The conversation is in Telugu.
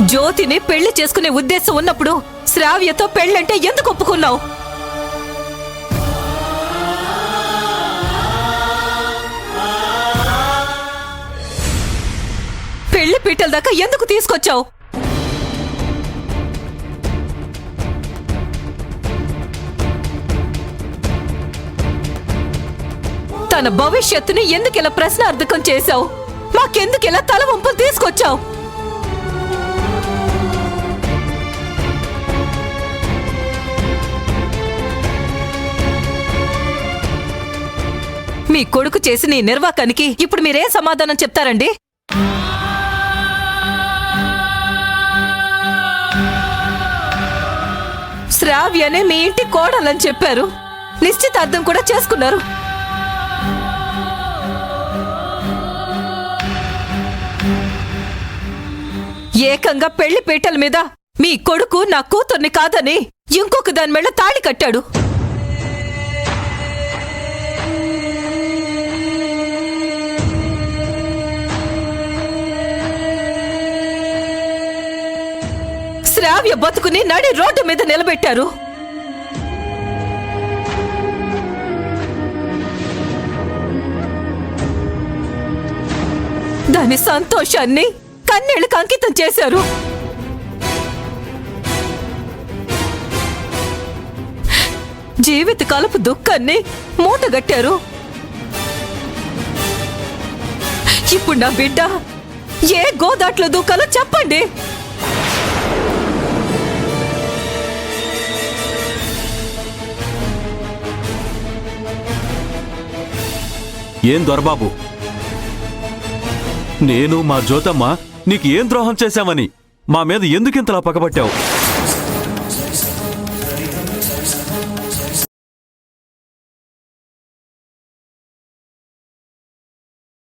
జ్యోతిని పెళ్లి చేసుకునే ఉద్దేశం ఉన్నప్పుడు శ్రావ్యతో పెళ్ళంటే ఎందుకు ఒప్పుకున్నావు? పెళ్లి పీటల దాకా ఎందుకు తీసుకొచ్చావు? తన భవిష్యత్తుని ఎందుకిలా ప్రశ్నార్థకం చేశావు? మాకెందుకిలా తల వంపులు తీసుకొచ్చావు? మీ కొడుకు చేసిన ఈ నిర్వాకానికి ఇప్పుడు మీరే సమాధానం చెప్తారండి? శ్రావ్యనే మీ ఇంటి కోడలని చెప్పారు, నిశ్చితార్థం కూడా చేసుకున్నారు. ఏకంగా పెళ్లి పీటల మీద మీ కొడుకు నా కూతుర్ని కాదని ఇంకొక దాని మెళ్ళ తాళి కట్టాడు. శ్రావ్య బతుకుని నడి రోడ్డు మీద నిలబెట్టారు. దాని సంతోషాన్ని కన్నీళ్లకు అంకితం చేశారు. జీవితకాలపు దుఃఖాన్ని మూటగట్టారు. ఇప్పుడు నా బిడ్డ ఏ గోదాట్లో దూకాలో చెప్పండి. ఏం దొరబాబు, నేను మా జ్యోతమ్మ నీకు ఏం ద్రోహం చేశామని మా మీద ఎందుకింతలా పగబట్టావు?